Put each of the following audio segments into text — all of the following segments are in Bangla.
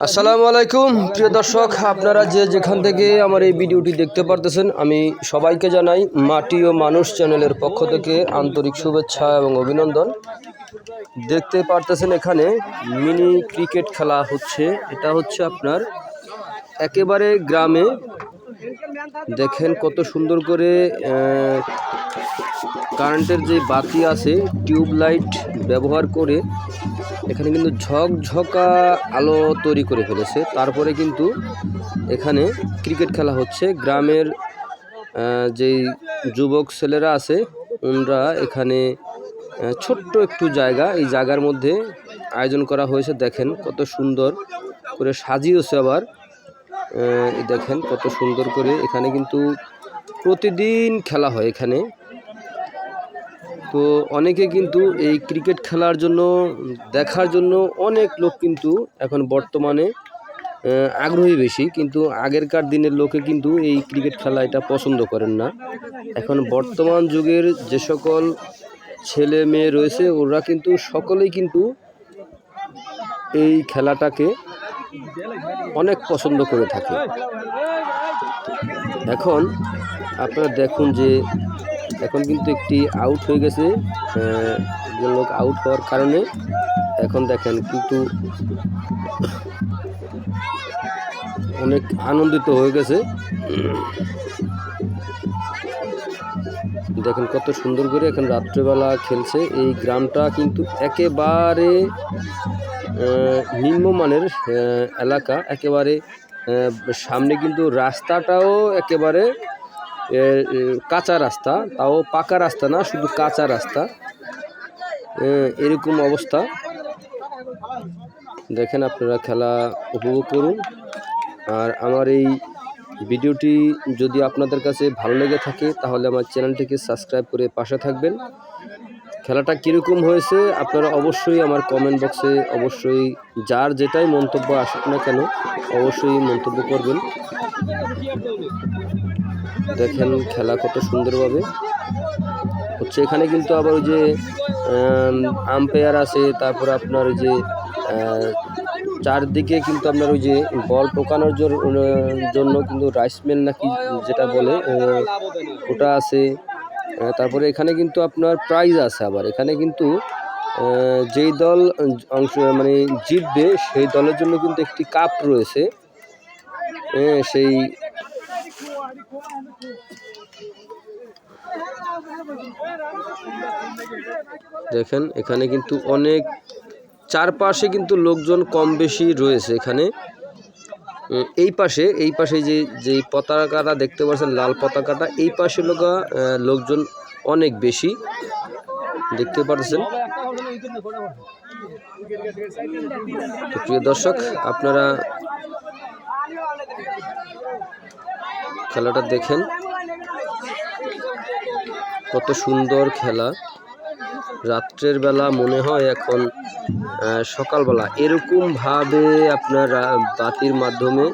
আসসালামু আলাইকুম প্রিয় দর্শক, আপনারা যেখান থেকে আমার এই ভিডিওটি দেখতে পারতেছেন, আমি সবাইকে জানাই মাটি ও মানুষ চ্যানেলের পক্ষ থেকে আন্তরিক শুভেচ্ছা এবং অভিনন্দন। দেখতে পারতেছেন এখানে মিনি ক্রিকেট খেলা হচ্ছে। এটা হচ্ছে আপনার একেবারে গ্রামে। দেখেন কত সুন্দর করে কারেন্টের যে বাতি আছে, টিউব লাইট ব্যবহার করে এখানে কিন্তু ঝকঝকা আলো তৈরি করে ফেলেছে। তারপরে কিন্তু এখানে ক্রিকেট খেলা হচ্ছে। গ্রামের যেই যুবক ছেলেরা আছে ওনরা এখানে ছোট্ট একটু জায়গা, এই জায়গার মধ্যে আয়োজন করা হয়েছে। দেখেন কত সুন্দর করে সাজিয়েছে। আবার দেখেন কত সুন্দর করে এখানে কিন্তু প্রতিদিন খেলা হয় এখানে। তো অনেকে কিন্তু এই ক্রিকেট খেলার জন্য, দেখার জন্য অনেক লোক কিন্তু এখন বর্তমানে আগ্রহী বেশি, কিন্তু আগেরকার দিনের লোকে কিন্তু এই ক্রিকেট খেলা এটা পছন্দ করেন না। এখন বর্তমান যুগের যে সকল ছেলে মেয়ে রয়েছে ওরা কিন্তু সকলেই কিন্তু এই খেলাটাকে অনেক পছন্দ করে থাকে। এখন আপনারা দেখুন যে এখন কিন্তু একটি আউট হয়ে গেছে। লোক আউট হওয়ার কারণে এখন দেখেন কিন্তু অনেক আনন্দিত হয়ে গেছে। দেখেন কত সুন্দর করে এখন রাত্রেবেলা খেলছে। এই গ্রামটা কিন্তু একেবারে নিম্নমানের এলাকা। একেবারে সামনে কিন্তু রাস্তাটাও একেবারে কাঁচা রাস্তা, তাও পাকা রাস্তা না, শুধু কাঁচা রাস্তা। এরকম অবস্থা। দেখেন আপনারা খেলা উপভোগ করুন। আর আমার এই ভিডিওটি যদি আপনাদের কাছে ভালো লেগে থাকে তাহলে আমার চ্যানেলটিকে সাবস্ক্রাইব করে পাশে থাকবেন। খেলাটা কীরকম হয়েছে আপনারা অবশ্যই আমার কমেন্ট বক্সে অবশ্যই যার যেটাই মন্তব্য আসুক না কেন অবশ্যই মন্তব্য করবেন। দেখেন খেলা কত সুন্দরভাবে হচ্ছে। এখানে কিন্তু আবার ওই যে আম্পায়ার আছে, তারপর আপনার ওই যে চারদিকে কিন্তু আপনার ওই যে বল টোকানোর জন্য কিন্তু রাইসম্যান নাকি যেটা বলে ওটা আছে। তারপরে এখানে কিন্তু আপনার প্রাইজ আছে। আবার এখানে কিন্তু যেই দল মানে জিতবে সেই দলের জন্য কিন্তু একটি কাপ রয়েছে। সেই দেখেন এখানে কিন্তু অনেক চারপাশে কিন্তু লোকজন কম বেশি রয়েছে। এখানে এই পাশে যে পতাকাটা দেখতে পাচ্ছেন, লাল পতাকাটা, এই পাশে লোকজন অনেক বেশি দেখতে পাচ্ছেন। প্রিয় দর্শক, আপনারা খেলাটা দেখেন কত সুন্দর খেলা। রাত্রের বেলা মনে হয় এখন সকালবেলা। এরকম ভাবে আপনার বাতির মাধ্যমে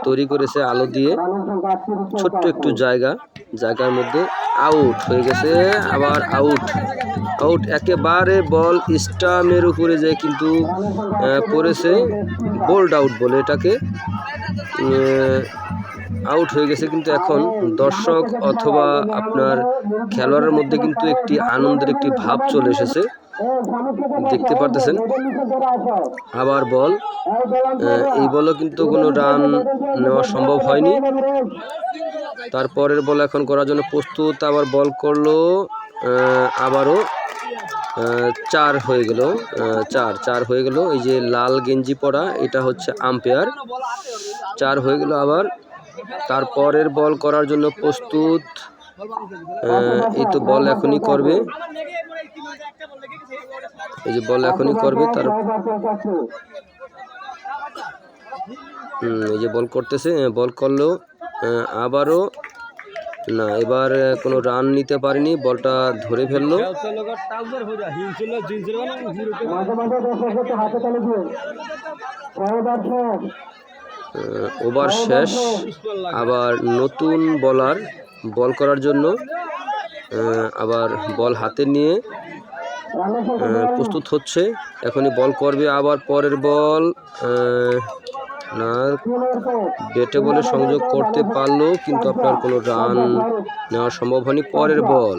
তৈরি করেছে আলো দিয়ে। ছোট্ট একটু জায়গার মধ্যে আউট হয়ে গেছে। আবার আউট একেবারে বল স্টাম্পের উপরে যে কিন্তু পড়েছে। বোল্ড আউট বলে এটাকে। আউট হয়ে গেছে। কিন্তু এখন দর্শক অথবা আপনার খেলোয়াড়ের মধ্যে কিন্তু একটি আনন্দের একটি ভাব চলে এসেছে, দেখতে পারতেছেন। আবার বল, এই বলও কিন্তু কোনো রান নেওয়া সম্ভব হয়নি। তারপরের বল এখন করার জন্য প্রস্তুত। আবার বল করলো, আবারও চার হয়ে গেল। চার হয়ে গেল। এই যে লাল গেঞ্জি পরা এটা হচ্ছে আম্পায়ার। 4 হয়ে গেল। আবার তারপরের বল করার জন্য প্রস্তুত। এই তো বল এখনই করবে। এই যে বল এখনই করবে। তার এই যে বল করতেছে, বল করলো। আবারও না, এবার কোনো রান নিতে পারেনি, বলটা ধরে ফেললো। ওভার শেষ। আবার নতুন বলার বল করার জন্য আবার বল হাতে নিয়ে প্রস্তুত হচ্ছে, এখনই বল করবে। আবার পরের বল না, ব্যাটে বলে সংযোগ করতে পারলো, কিন্তু আপনার কোনো রান নেওয়া সম্ভব হয়নি। পরের বল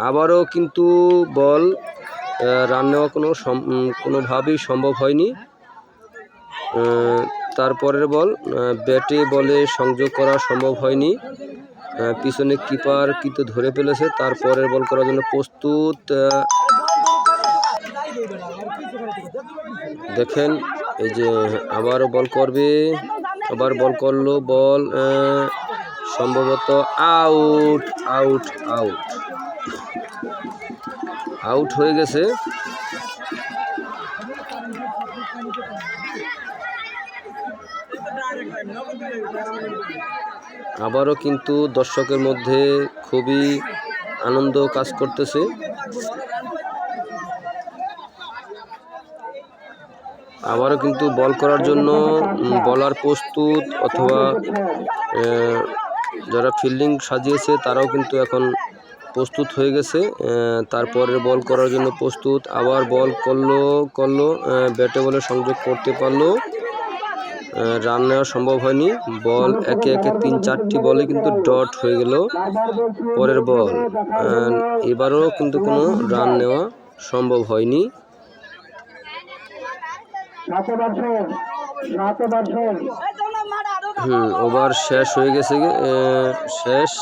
আবারও কিন্তু বল, রান নেওয়া কোনোভাবেই সম্ভব হয়নি। তারপরের বল, ব্যাটে বলে সংযোগ করা সম্ভব হয়নি, পিছনে কিপার কিন্তু ধরে ফেলেছে। তারপরের বল করার জন্য প্রস্তুত, দেখেন এই যে আবারও বল করবে, আবার বল করলো, বল সম্ভবত আউট আউট আউট আউট হয়ে গেছে। আবারও কিন্তু দর্শকের মধ্যে খুবই আনন্দ কাজ করতেছে। আবারও কিন্তু বল করার জন্য বলার প্রস্তুত, অথবা যারা ফিল্ডিং সাজিয়েছে তারাও কিন্তু এখন প্রস্তুত হয়ে গেছে। তারপরে বল করার জন্য প্রস্তুত, আবার বল করলো, ব্যাটে বলে সংযোগ করতে পারলো, রান নেওয়া সম্ভব হয়নি। বল একে একে 3-4টি বলে কিন্তু ডট হয়ে গেল। পরের বল, এবারও কিন্তু কোনো রান নেওয়া সম্ভব হয়নি। ওভার শেষ হয়ে গেছে, শেষ।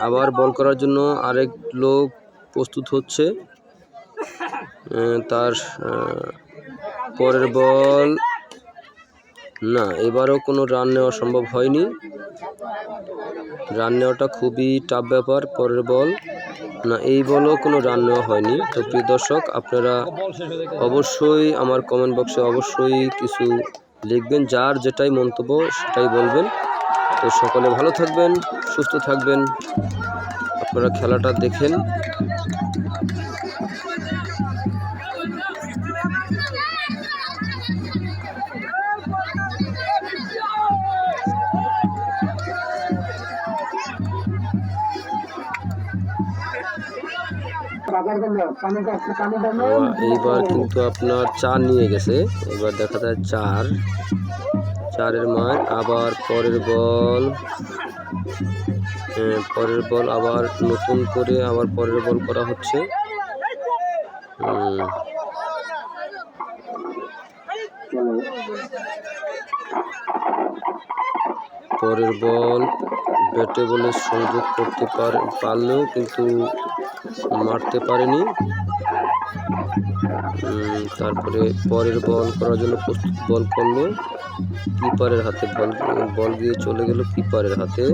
আবার বল করার জন্য আরেক লোক প্রস্তুত হচ্ছে। তার পরের বল না, এবারও কোনো রান নেওয়া সম্ভব হয়নি। রান নেওয়াটা খুবই টাফ ব্যাপার। পরের বল না, এই বলও কোনো রান নেওয়া হয়নি। তো প্রিয় দর্শক, আপনারা অবশ্যই আমার কমেন্ট বক্সে অবশ্যই কিছু লিখবেন, যার যেটাই মন্তব্য সেটাই বলবেন। তো সকলে ভালো থাকবেন, সুস্থ থাকবেন, আপনারা খেলাটা দেখেন। এইবার কিন্তু আপনার 4 নিয়ে গেছে, এবার দেখা যায় 4-4-এর মান। আবার পরের বল আবার নতুন করে আবার পরের বল করা হচ্ছে। পরের বল ব্যাটে বলে সংযোগ করতে পারলেও কিন্তু মারতে পারেনি। তারপরে পরের বল করার জন্য প্রস্তুত, বল করলো, কিপারের হাতে বল গিয়ে চলে গেল কিপারের হাতে।